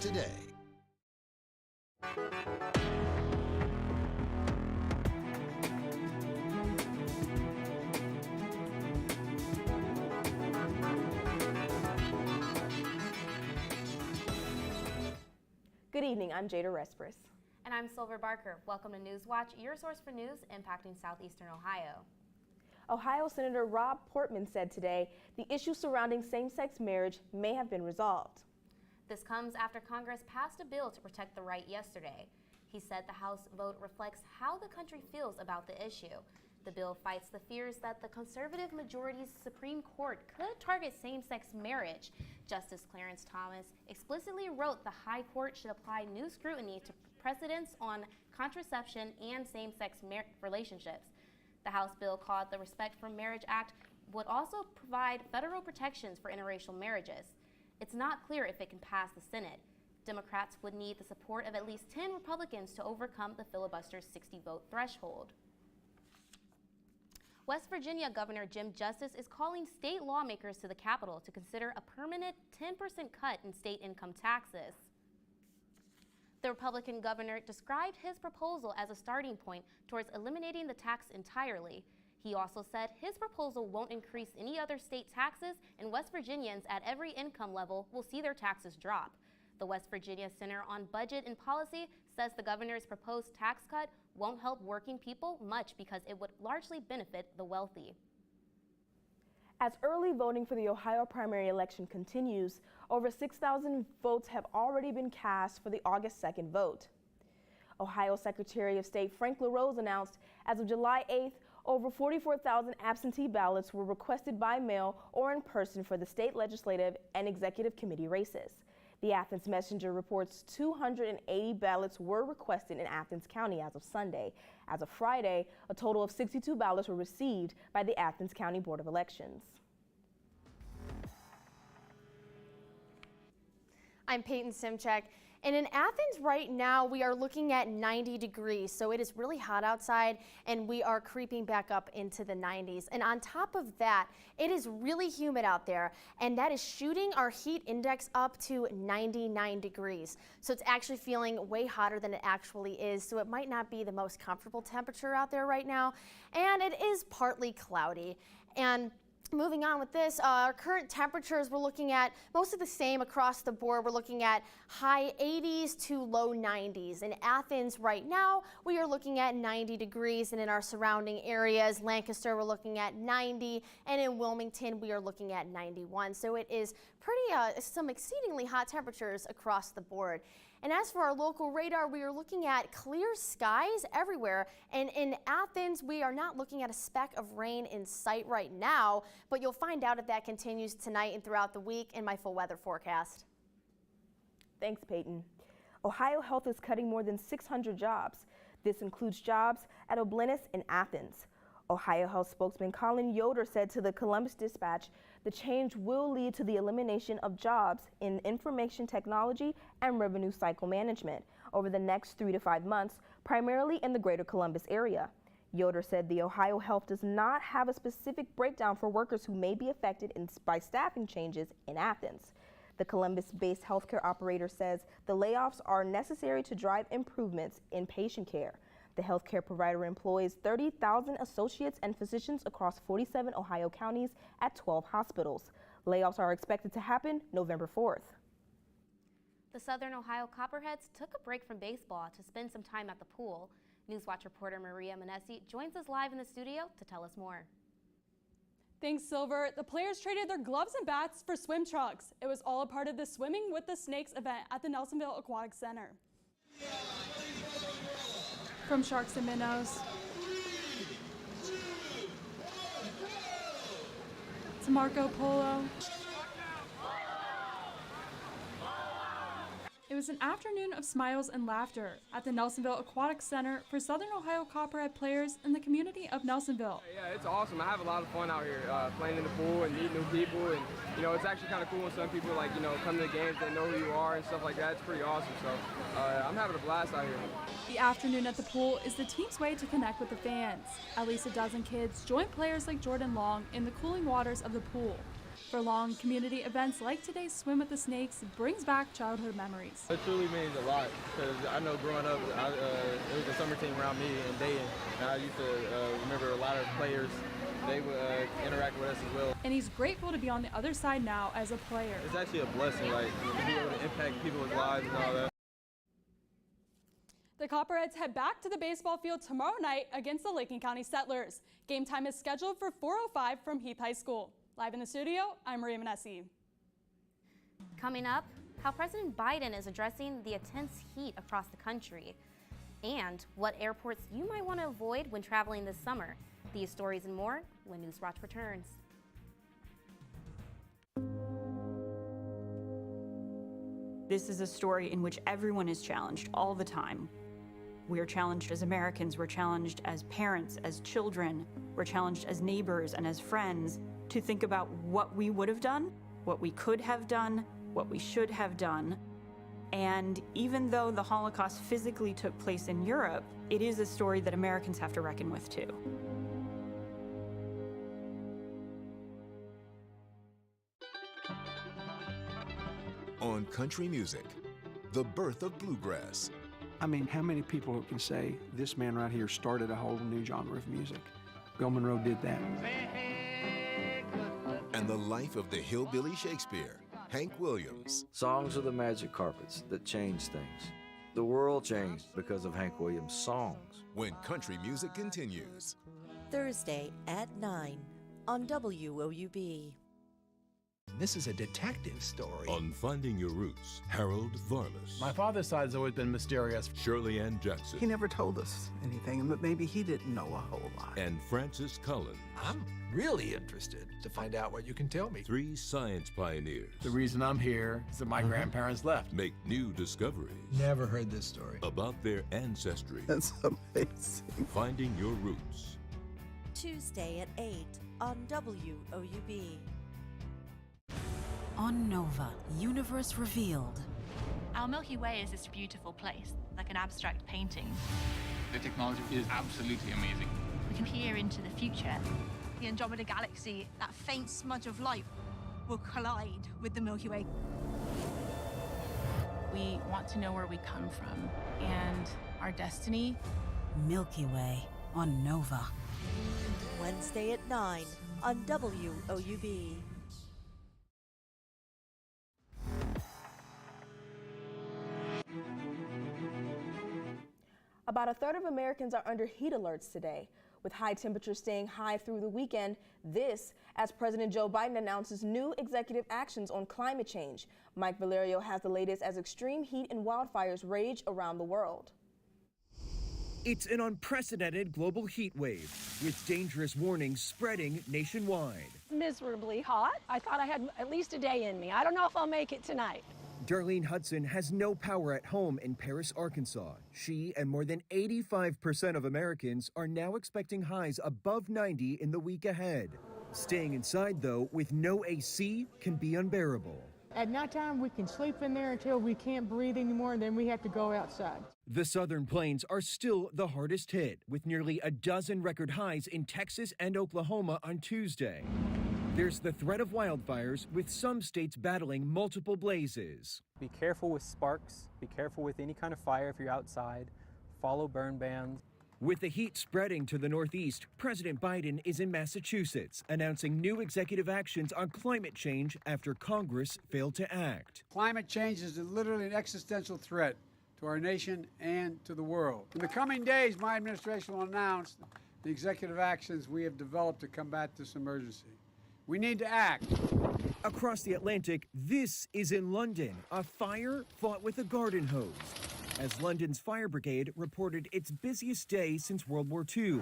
today. Good evening, I'm Jada Respris. And I'm Silver Barker. Welcome to Newswatch, your source for news impacting southeastern Ohio. Ohio Senator Rob Portman said today the issue surrounding same-sex marriage may have been resolved. This comes after Congress passed a bill to protect the right yesterday. He said the House vote reflects how the country feels about the issue. The bill fights the fears that the conservative majority's Supreme Court could target same-sex marriage. Justice Clarence Thomas explicitly wrote the High Court should apply new scrutiny to precedents on contraception and same-sex relationships. The House bill, called the Respect for Marriage Act, would also provide federal protections for interracial marriages. It's not clear if it can pass the Senate. Democrats would need the support of at least 10 Republicans to overcome the filibuster's 60-vote threshold. West Virginia Governor Jim Justice is calling state lawmakers to the Capitol to consider a permanent 10% cut in state income taxes. The Republican governor described his proposal as a starting point towards eliminating the tax entirely. He also said his proposal won't increase any other state taxes, and West Virginians at every income level will see their taxes drop. The West Virginia Center on Budget and Policy says the governor's proposed tax cut won't help working people much because it would largely benefit the wealthy. As early voting for the Ohio primary election continues, over 6,000 votes have already been cast for the August 2nd vote. Ohio Secretary of State Frank LaRose announced as of July 8th, over 44,000 absentee ballots were requested by mail or in person for the state legislative and executive committee races. The Athens Messenger reports 280 ballots were requested in Athens County as of Sunday. As of Friday, a total of 62 ballots were received by the Athens County Board of Elections. I'm Peyton Simchek, and in Athens right now we are looking at 90 degrees, so it is really hot outside and we are creeping back up into the 90s. And on top of that, it is really humid out there, and that is shooting our heat index up to 99 degrees. So it's actually feeling way hotter than it actually is, so it might not be the most comfortable temperature out there right now, and it is partly cloudy. And moving on with this, our current temperatures, we're looking at most of the same across the board. We're looking at high 80s to low 90s. In Athens right now, we are looking at 90 degrees, and in our surrounding areas, Lancaster, we're looking at 90, and in Wilmington, we are looking at 91. So it is pretty, some exceedingly hot temperatures across the board. And as for our local radar, we are looking at clear skies everywhere. And in Athens, we are not looking at a speck of rain in sight right now, but you'll find out if that continues tonight and throughout the week in my full weather forecast. Thanks, Peyton. Ohio Health is cutting more than 600 jobs. This includes jobs at Oblenis and Athens. Ohio Health spokesman Colin Yoder said to the Columbus Dispatch, the change will lead to the elimination of jobs in information technology and revenue cycle management over the next 3 to 5 months, primarily in the greater Columbus area. Yoder said the Ohio Health does not have a specific breakdown for workers who may be affected by staffing changes in Athens. The Columbus-based healthcare operator says the layoffs are necessary to drive improvements in patient care. The healthcare provider employs 30,000 associates and physicians across 47 Ohio counties at 12 hospitals. Layoffs are expected to happen November 4th. The Southern Ohio Copperheads took a break from baseball to spend some time at the pool. Newswatch reporter Maria Manessi joins us live in the studio to tell us more. Thanks, Silver. The players traded their gloves and bats for swim trunks. It was all a part of the Swimming with the Snakes event at the Nelsonville Aquatic Center. From Sharks and Minnows to Marco Polo. It was an afternoon of smiles and laughter at the Nelsonville Aquatic Center for Southern Ohio Copperhead players in the community of Nelsonville. Yeah, it's awesome. I have a lot of fun out here playing in the pool and meeting new people, and it's actually kind of cool when some people come to the games, they know who you are and stuff like that. It's pretty awesome. So I'm having a blast out here. The afternoon at the pool is the team's way to connect with the fans. At least a dozen kids join players like Jordan Long in the cooling waters of the pool. For Long, community events like today's Swim with the Snakes brings back childhood memories. It truly means a lot because I know growing up, it was a summer team around me in Dayton, and I used to remember a lot of players. They would interact with us as well. And he's grateful to be on the other side now as a player. It's actually a blessing, like, to be able to impact people's lives and all that. The Copperheads head back to the baseball field tomorrow night against the Licking County Settlers. Game time is scheduled for 4:05 from Heath High School. Live in the studio, I'm Maria Manessi. Coming up, how President Biden is addressing the intense heat across the country, and what airports you might want to avoid when traveling this summer. These stories and more when Newswatch returns. This is a story in which everyone is challenged all the time. We are challenged as Americans, we're challenged as parents, as children, we're challenged as neighbors and as friends to think about what we would have done, what we could have done, what we should have done. And even though the Holocaust physically took place in Europe, it is a story that Americans have to reckon with too. On country music, the birth of bluegrass. I mean, how many people can say this man right here started a whole new genre of music? Bill Monroe did that. And the life of the hillbilly Shakespeare, Hank Williams. Songs are the magic carpets that change things. The world changed because of Hank Williams' songs. When country music continues. Thursday at 9 on WOUB. This is a detective story. On Finding Your Roots, Harold Varmus. My father's side's always been mysterious. Shirley Ann Jackson. He never told us anything, but maybe he didn't know a whole lot. And Francis Cullen. I'm really interested to find out what you can tell me. Three science pioneers. The reason I'm here is that my grandparents left. Make new discoveries. Never heard this story. About their ancestry. That's amazing. Finding Your Roots. Tuesday at 8 on WOUB. On Nova, Universe Revealed. Our Milky Way is this beautiful place, like an abstract painting. The technology is absolutely amazing. We can peer into the future. The Andromeda Galaxy, that faint smudge of light, will collide with the Milky Way. We want to know where we come from and our destiny. Milky Way on Nova. Wednesday at 9 on WOUB. About a third of Americans are under heat alerts today. With high temperatures staying high through the weekend, this as President Joe Biden announces new executive actions on climate change. Mike Valerio has the latest as extreme heat and wildfires rage around the world. It's an unprecedented global heat wave with dangerous warnings spreading nationwide. Miserably hot. I thought I had at least a day in me. I don't know if I'll make it tonight. Darlene Hudson has no power at home in Paris, Arkansas. She and more than 85% of Americans are now expecting highs above 90 in the week ahead. Staying inside, though, with no AC can be unbearable. At nighttime, we can sleep in there until we can't breathe anymore, and then we have to go outside. The southern plains are still the hardest hit, with nearly a dozen record highs in Texas and Oklahoma on Tuesday. There's the threat of wildfires, with some states battling multiple blazes. Be careful with sparks. Be careful with any kind of fire if you're outside. Follow burn bans. With the heat spreading to the northeast, President Biden is in Massachusetts, announcing new executive actions on climate change after Congress failed to act. Climate change is literally an existential threat to our nation and to the world. In the coming days, my administration will announce the executive actions we have developed to combat this emergency. We need to act. Across the Atlantic, this is in London, a fire fought with a garden hose, as London's fire brigade reported its busiest day since World War II.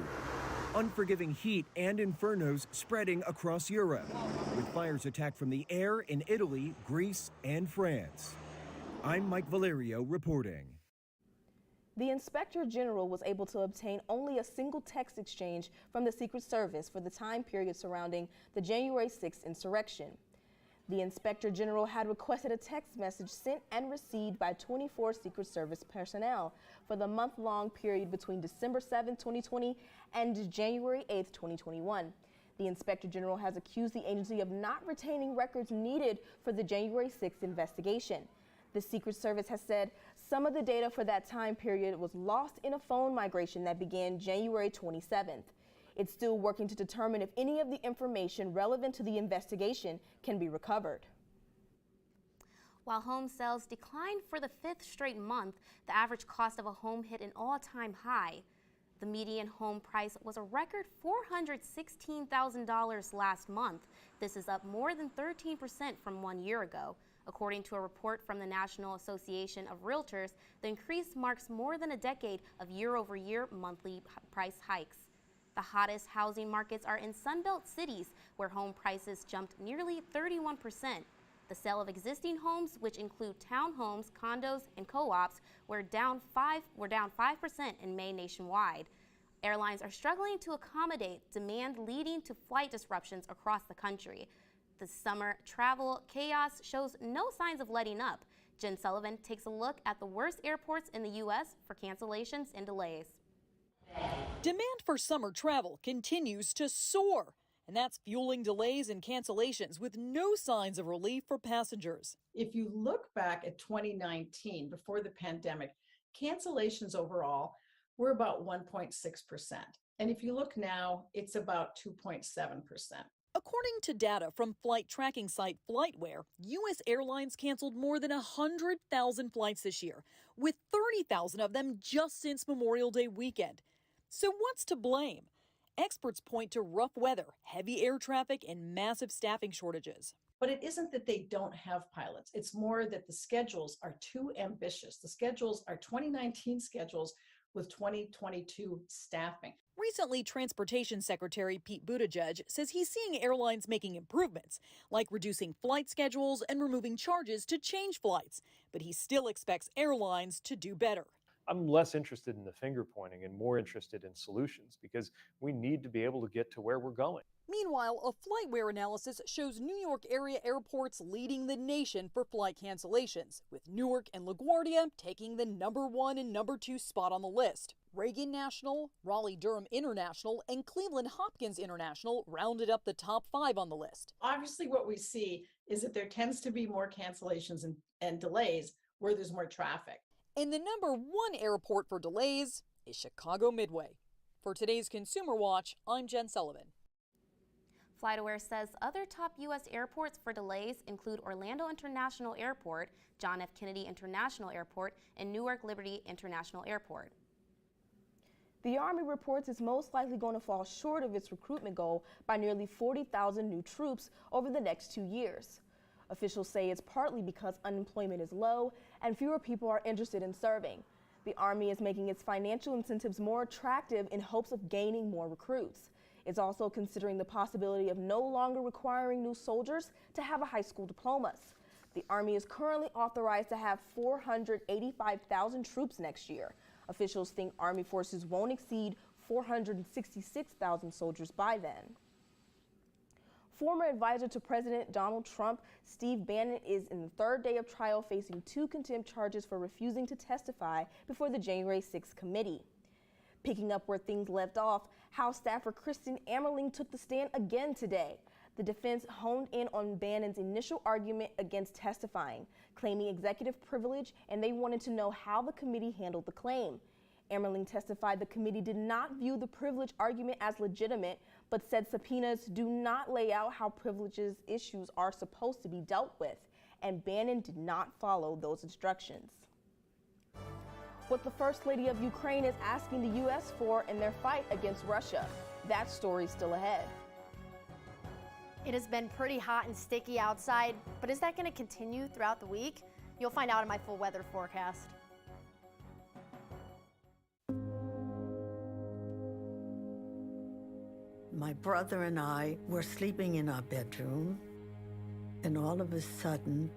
Unforgiving heat and infernos spreading across Europe, with fires attacked from the air in Italy, Greece, and France. I'm Mike Valerio reporting. The Inspector General was able to obtain only a single text exchange from the Secret Service for the time period surrounding the January 6th insurrection. The Inspector General had requested a text message sent and received by 24 Secret Service personnel for the month-long period between December 7, 2020 and January 8, 2021. The Inspector General has accused the agency of not retaining records needed for the January 6th investigation. The Secret Service has said some of the data for that time period was lost in a phone migration that began January 27th. It's still working to determine if any of the information relevant to the investigation can be recovered. While home sales declined for the 5th straight month, the average cost of a home hit an all-time high. The median home price was a record $416,000 last month. This is up more than 13% from 1 year ago. According to a report from the National Association of Realtors, the increase marks more than a decade of year-over-year monthly price hikes. The hottest housing markets are in Sunbelt cities, where home prices jumped nearly 31%. The sale of existing homes, which include townhomes, condos, and co-ops, were down 5% in May nationwide. Airlines are struggling to accommodate demand, leading to flight disruptions across the country. The summer travel chaos shows no signs of letting up. Jen Sullivan takes a look at the worst airports in the U.S. for cancellations and delays. Demand for summer travel continues to soar, and that's fueling delays and cancellations with no signs of relief for passengers. If you look back at 2019, before the pandemic, cancellations overall were about 1.6%. And if you look now, it's about 2.7%. According to data from flight tracking site FlightWare, U.S. airlines canceled more than 100,000 flights this year, with 30,000 of them just since Memorial Day weekend. So what's to blame? Experts point to rough weather, heavy air traffic, and massive staffing shortages. But it isn't that they don't have pilots. It's more that the schedules are too ambitious. The schedules are 2019 schedules with 2022 staffing. Recently, Transportation Secretary Pete Buttigieg says he's seeing airlines making improvements, like reducing flight schedules and removing charges to change flights. But he still expects airlines to do better. I'm less interested in the finger pointing and more interested in solutions, because we need to be able to get to where we're going. Meanwhile, a FlightWare analysis shows New York area airports leading the nation for flight cancellations, with Newark and LaGuardia taking the #1 and #2 spot on the list. Reagan National, Raleigh-Durham International, and Cleveland Hopkins International rounded up the top 5 on the list. Obviously, what we see is that there tends to be more cancellations and delays where there's more traffic. And the #1 airport for delays is Chicago Midway. For today's Consumer Watch, I'm Jen Sullivan. FlightAware says other top U.S. airports for delays include Orlando International Airport, John F. Kennedy International Airport, and Newark Liberty International Airport. The Army reports it's most likely going to fall short of its recruitment goal by nearly 40,000 new troops over the next 2 years. Officials say it's partly because unemployment is low and fewer people are interested in serving. The Army is making its financial incentives more attractive in hopes of gaining more recruits. It's also considering the possibility of no longer requiring new soldiers to have a high school diplomas. The Army is currently authorized to have 485,000 troops next year. Officials think Army forces won't exceed 466,000 soldiers by then. Former advisor to President Donald Trump, Steve Bannon, is in the 3rd day of trial facing 2 contempt charges for refusing to testify before the January 6th committee. Picking up where things left off, House staffer Kristen Amerling took the stand again today. The defense honed in on Bannon's initial argument against testifying, claiming executive privilege, and they wanted to know how the committee handled the claim. Amerling testified the committee did not view the privilege argument as legitimate, but said subpoenas do not lay out how privileges issues are supposed to be dealt with, and Bannon did not follow those instructions. What the First Lady of Ukraine is asking the U.S. for in their fight against Russia. That story's still ahead. It has been pretty hot and sticky outside, but is that going to continue throughout the week? You'll find out in my full weather forecast. My brother and I were sleeping in our bedroom, and all of a sudden,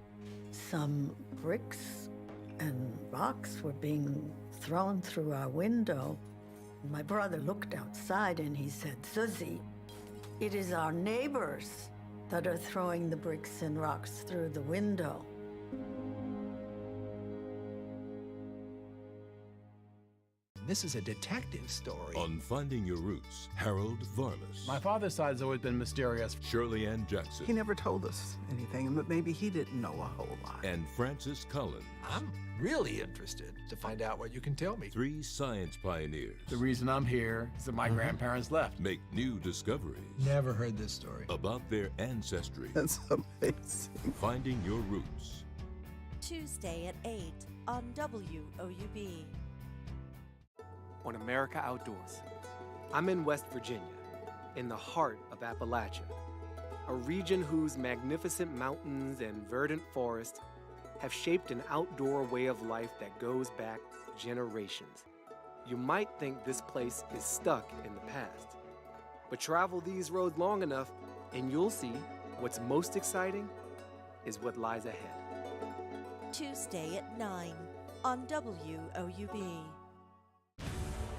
some bricks and rocks were being thrown through our window. My brother looked outside and he said, "Susie, it is our neighbors that are throwing the bricks and rocks through the window." This is a detective story. On Finding Your Roots, Harold Varmus. My father's side's always been mysterious. Shirley Ann Jackson. He never told us anything, but maybe he didn't know a whole lot. And Francis Collins. I'm really interested to find out what you can tell me. 3 science pioneers. The reason I'm here is that my grandparents left. Make new discoveries. Never heard this story. About their ancestry. That's amazing. Finding Your Roots. Tuesday at 8 on WOUB. On America Outdoors. I'm in West Virginia, in the heart of Appalachia, a region whose magnificent mountains and verdant forests have shaped an outdoor way of life that goes back generations. You might think this place is stuck in the past, but travel these roads long enough and you'll see what's most exciting is what lies ahead. Tuesday at 9 on WOUB.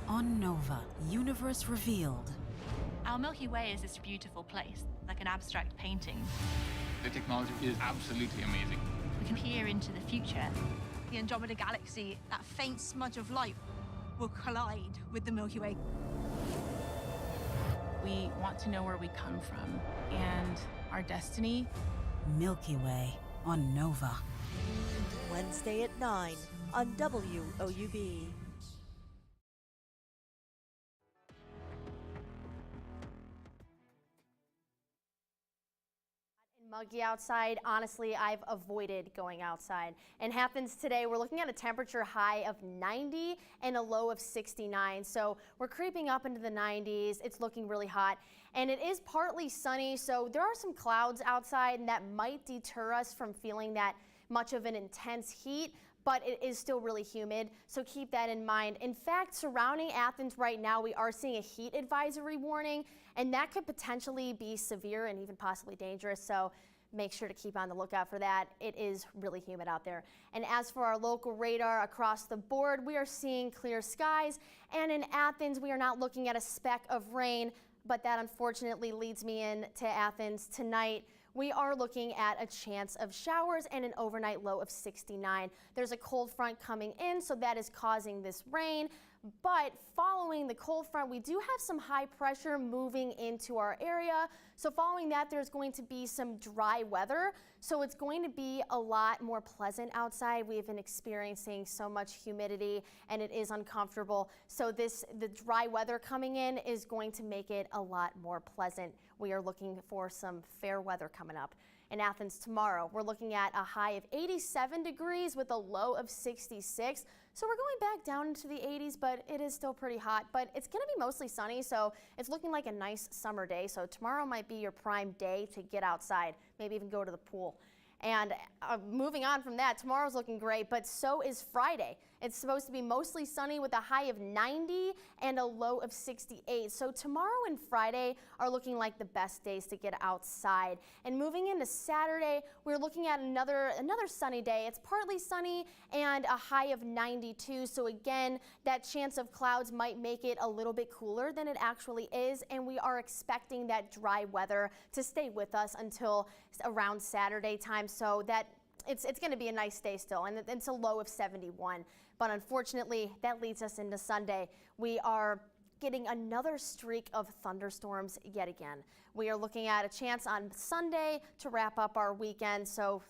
On Nova, Universe Revealed. Our Milky Way is this beautiful place, like an abstract painting. The technology is absolutely amazing. We can peer into the future. The Andromeda Galaxy, that faint smudge of light, will collide with the Milky Way. We want to know where we come from and our destiny. Milky Way on Nova. Wednesday at 9 on WOUB. Muggy outside. Honestly, I've avoided going outside. And happens today. We're looking at a temperature high of 90 and a low of 69. So we're creeping up into the 90s. It's looking really hot. And it is partly sunny, so there are some clouds outside, and that might deter us from feeling that much of an intense heat. But it is still really humid, so keep that in mind. In fact, surrounding Athens right now, we are seeing a heat advisory warning, and that could potentially be severe and even possibly dangerous, so make sure to keep on the lookout for that. It is really humid out there. And as for our local radar across the board, we are seeing clear skies, and in Athens, we are not looking at a speck of rain, but that unfortunately leads me in to Athens tonight. We are looking at a chance of showers and an overnight low of 69. There's a cold front coming in, so that is causing this rain. But following the cold front, we do have some high pressure moving into our area. So following that, there's going to be some dry weather. So it's going to be a lot more pleasant outside. We've been experiencing so much humidity and it is uncomfortable. So the dry weather coming in is going to make it a lot more pleasant. We are looking for some fair weather coming up. In Athens tomorrow, we're looking at a high of 87 degrees with a low of 66. So we're going back down into the 80s, but it is still pretty hot. But it's going to be mostly sunny, so it's looking like a nice summer day. So tomorrow might be your prime day to get outside, maybe even go to the pool. And moving on from that, tomorrow's looking great, but so is Friday. It's supposed to be mostly sunny with a high of 90 and a low of 68. So tomorrow and Friday are looking like the best days to get outside. And moving into Saturday, we're looking at another sunny day. It's partly sunny and a high of 92. So again, that chance of clouds might make it a little bit cooler than it actually is. And we are expecting that dry weather to stay with us until around Saturday time. So that it's going to be a nice day still, and it's a low of 71. But unfortunately, that leads us into Sunday. We are getting another streak of thunderstorms yet again. We are looking at a chance on Sunday to wrap up our weekend. So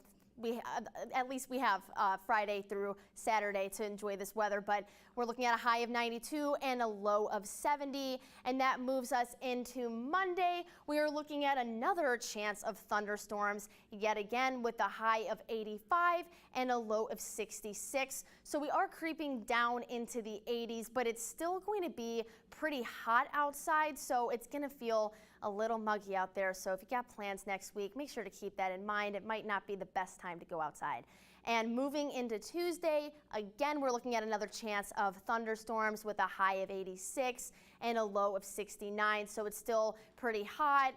at least we have Friday through Saturday to enjoy this weather, but we're looking at a high of 92 and a low of 70, and that moves us into Monday. We are looking at another chance of thunderstorms yet again with a high of 85 and a low of 66. So we are creeping down into the 80s, but it's still going to be pretty hot outside, so it's going to feel a little muggy out there. So if you got plans next week, make sure to keep that in mind. It might not be the best time to go outside. And moving into Tuesday, again, we're looking at another chance of thunderstorms with a high of 86 and a low of 69. So it's still pretty hot.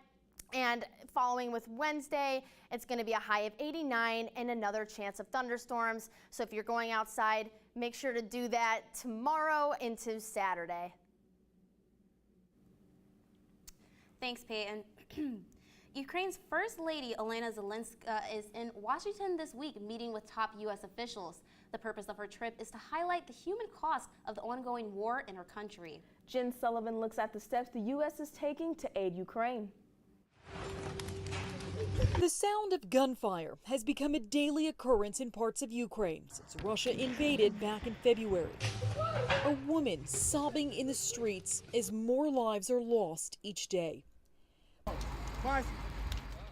And following with Wednesday, it's going to be a high of 89 and another chance of thunderstorms. So if you're going outside, make sure to do that tomorrow into Saturday. Thanks, Peyton. Ukraine's First Lady, Olena Zelenska, is in Washington this week meeting with top U.S. officials. The purpose of her trip is to highlight the human cost of the ongoing war in her country. Jen Sullivan looks at the steps the U.S. is taking to aid Ukraine. The sound of gunfire has become a daily occurrence in parts of Ukraine since Russia invaded back in February. A woman sobbing in the streets as more lives are lost each day.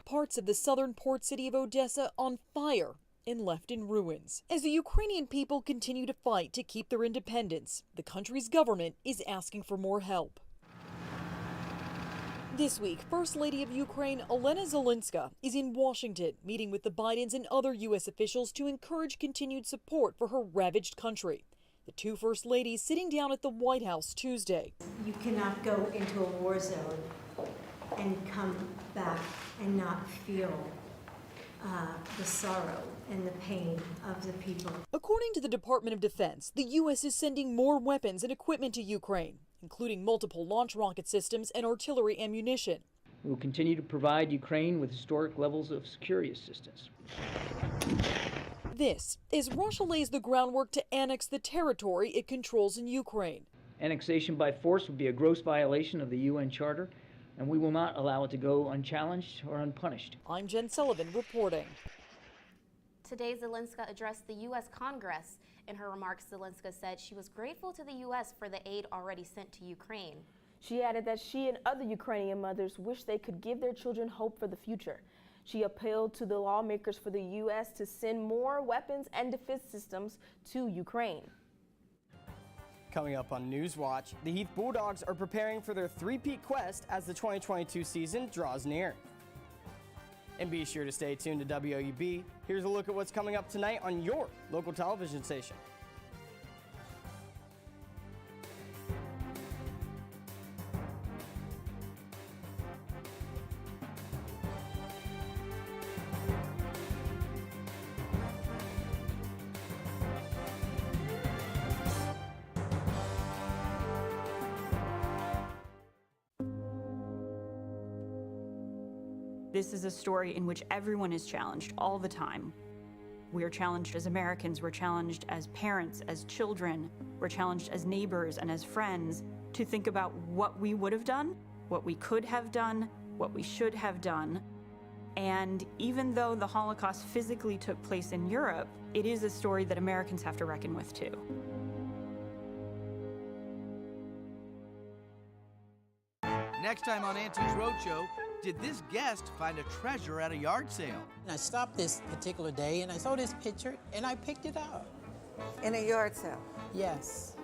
Parts of the southern port city of Odessa on fire and left in ruins. As the Ukrainian people continue to fight to keep their independence, the country's government is asking for more help. This week, First Lady of Ukraine, Olena Zelenska, is in Washington meeting with the Bidens and other U.S. officials to encourage continued support for her ravaged country. The two First Ladies sitting down at the White House Tuesday. You cannot go into a war zone and come back and not feel the sorrow and the pain of the people. According to the Department of Defense, the U.S. is sending more weapons and equipment to Ukraine, including multiple launch rocket systems and artillery ammunition. We will continue to provide Ukraine with historic levels of security assistance. This as Russia lays the groundwork to annex the territory it controls in Ukraine. Annexation by force would be a gross violation of the UN Charter, and we will not allow it to go unchallenged or unpunished. I'm Jen Sullivan reporting. Today, Zelenska addressed the U.S. Congress. In her remarks, Zelenska said she was grateful to the U.S. for the aid already sent to Ukraine. She added that she and other Ukrainian mothers wish they could give their children hope for the future. She appealed to the lawmakers for the U.S. to send more weapons and defense systems to Ukraine. Coming up on Newswatch, the Heath Bulldogs are preparing for their three-peat quest as the 2022 season draws near. And be sure to stay tuned to WOUB. Here's a look at what's coming up tonight on your local television station. This is a story in which everyone is challenged all the time. We are challenged as Americans, we're challenged as parents, as children, we're challenged as neighbors and as friends to think about what we would have done, what we could have done, what we should have done. And even though the Holocaust physically took place in Europe, it is a story that Americans have to reckon with too. Next time on Antiques Roadshow, did this guest find a treasure at a yard sale? I stopped this particular day and I saw this picture and I picked it up. In a yard sale? Yes.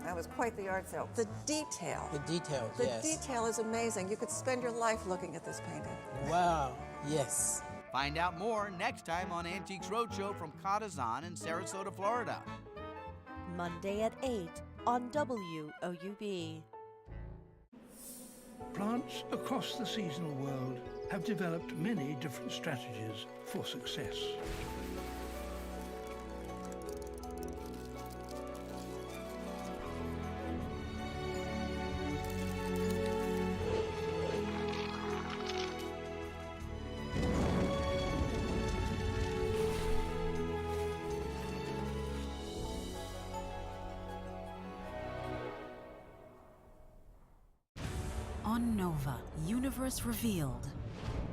That was quite the yard sale. The detail. The detail, the yes. The detail is amazing. You could spend your life looking at this painting. Wow, yes. Find out more next time on Antiques Roadshow from Cottazon in Sarasota, Florida. Monday at 8 on WOUB. Plants across the seasonal world have developed many different strategies for success. On Nova, Universe Revealed.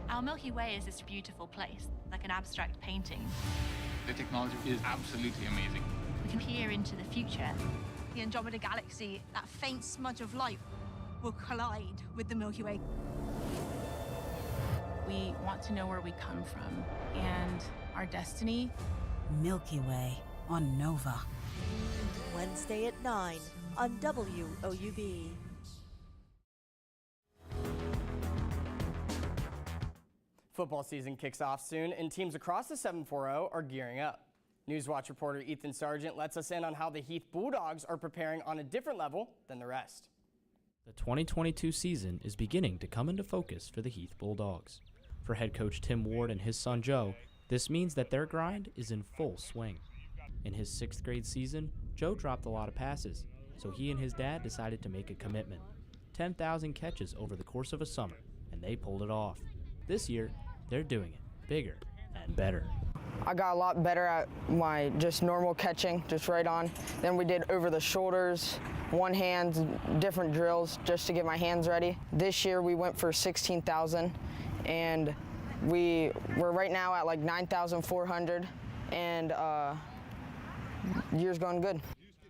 Our Milky Way is this beautiful place, like an abstract painting. The technology is absolutely amazing. We can peer into the future. The Andromeda Galaxy, that faint smudge of light, will collide with the Milky Way. We want to know where we come from and our destiny. Milky Way on Nova. Wednesday at 9 on WOUB. Football season kicks off soon, and teams across the 740 are gearing up. Newswatch reporter Ethan Sargent lets us in on how the Heath Bulldogs are preparing on a different level than the rest. The 2022 season is beginning to come into focus for the Heath Bulldogs. For head coach Tim Ward and his son Joe, this means that their grind is in full swing. In his 6th grade season, Joe dropped a lot of passes, so he and his dad decided to make a commitment. 10,000 catches over the course of a summer, and they pulled it off. This year, they're doing it bigger and better. I got a lot better at my just normal catching, just right on. Then we did over the shoulders, one hand, different drills just to get my hands ready. This year we went for 16,000 and we're right now at like 9,400 and year's going good.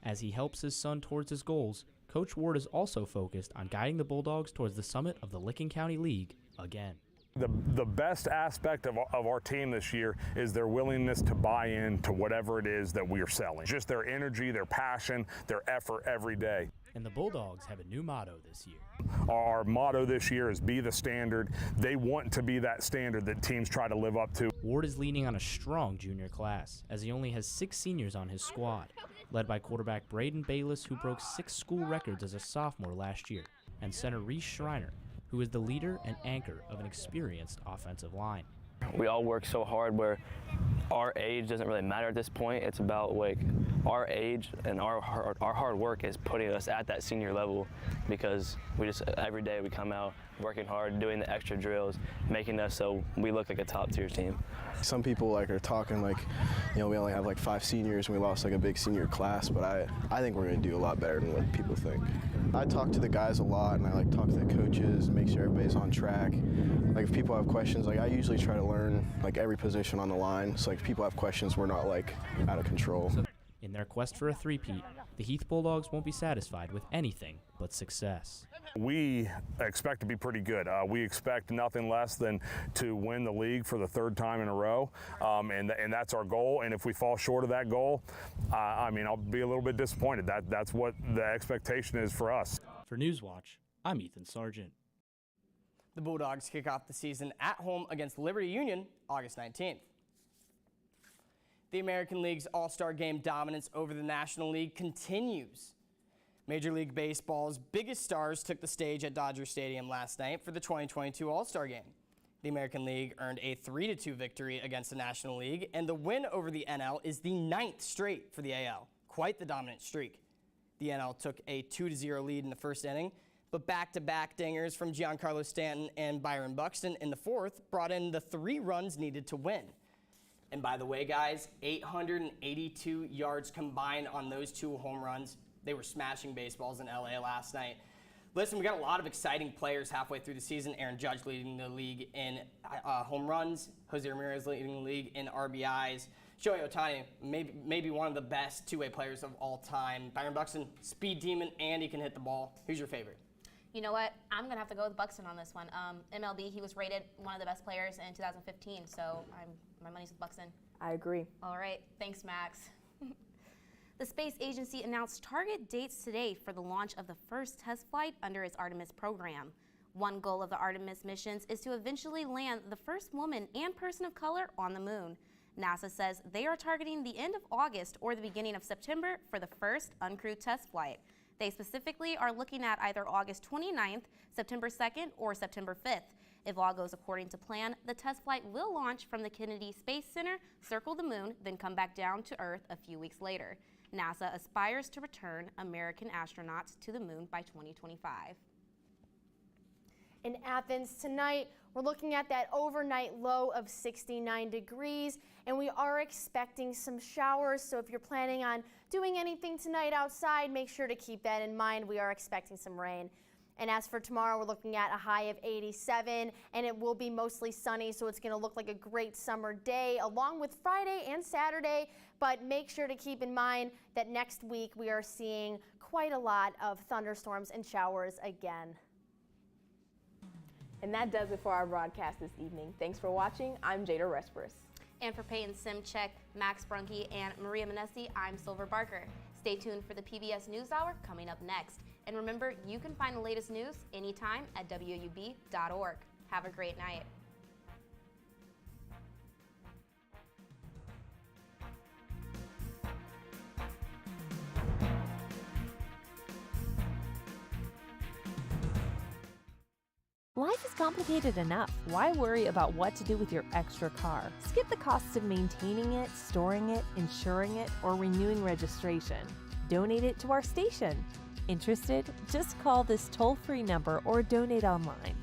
As he helps his son towards his goals, Coach Ward is also focused on guiding the Bulldogs towards the summit of the Licking County League again. The best aspect of our team this year is their willingness to buy in to whatever it is that we are selling. Just their energy, their passion, their effort every day. And the Bulldogs have a new motto this year. Our motto this year is be the standard. They want to be that standard that teams try to live up to. Ward is leaning on a strong junior class, as he only has 6 seniors on his squad, led by quarterback Braden Bayless, who broke 6 school records as a sophomore last year, and center Reese Schreiner, who is the leader and anchor of an experienced offensive line. We all work so hard where our age doesn't really matter at this point. It's about like our age and our hard work is putting us at that senior level, because we just every day we come out working hard, doing the extra drills, making us so we look like a top tier team. Some people are talking we only have 5 seniors and we lost a big senior class, but I think we're going to do a lot better than what people think. I talk to the guys a lot and I talk to the coaches, make sure everybody's on track. If people have questions, I usually try to learn every position on the line. So if people have questions, we're not out of control. In their quest for a three-peat, the Heath Bulldogs won't be satisfied with anything but success. We expect to be pretty good. We expect nothing less than to win the league for the 3rd time in a row, and that's our goal. And if we fall short of that goal, I'll be a little bit disappointed. That's what the expectation is for us. For Newswatch, I'm Ethan Sargent. The Bulldogs kick off the season at home against Liberty Union August 19th. The American League's All-Star Game dominance over the National League continues. Major League Baseball's biggest stars took the stage at Dodger Stadium last night for the 2022 All-Star Game. The American League earned a 3-2 victory against the National League, and the win over the NL is the 9th straight for the AL. Quite the dominant streak. The NL took a 2-0 lead in the first inning, but back-to-back dingers from Giancarlo Stanton and Byron Buxton in the 4th brought in the 3 runs needed to win. And by the way, guys, 882 yards combined on those 2 home runs. They were smashing baseballs in LA last night. Listen, we got a lot of exciting players halfway through the season. Aaron Judge leading the league in home runs. Jose Ramirez leading the league in RBIs. Shohei Ohtani, maybe one of the best two-way players of all time. Byron Buxton, speed demon, and he can hit the ball. Who's your favorite? You know what? I'm going to have to go with Buxton on this one. MLB, he was rated one of the best players in 2015, so my money's with Buxton. I agree. All right. Thanks, Max. The space agency announced target dates today for the launch of the first test flight under its Artemis program. One goal of the Artemis missions is to eventually land the first woman and person of color on the moon. NASA says they are targeting the end of August or the beginning of September for the first uncrewed test flight. They specifically are looking at either August 29th, September 2nd, or September 5th. If all goes according to plan, the test flight will launch from the Kennedy Space Center, circle the moon, then come back down to Earth a few weeks later. NASA aspires to return American astronauts to the moon by 2025. In Athens tonight, we're looking at that overnight low of 69 degrees, and we are expecting some showers. So if you're planning on doing anything tonight outside, make sure to keep that in mind. We are expecting some rain. And as for tomorrow, we're looking at a high of 87, and it will be mostly sunny, so it's going to look like a great summer day, along with Friday and Saturday. But make sure to keep in mind that next week we are seeing quite a lot of thunderstorms and showers again. And that does it for our broadcast this evening. Thanks for watching. I'm Jada Respris. And for Peyton Simchek, Max Brunke, and Maria Manessi, I'm Silver Barker. Stay tuned for the PBS NewsHour coming up next. And remember, you can find the latest news anytime at WOUB.org. Have a great night. Life is complicated enough. Why worry about what to do with your extra car? Skip the costs of maintaining it, storing it, insuring it, or renewing registration. Donate it to our station. Interested? Just call this toll-free number or donate online.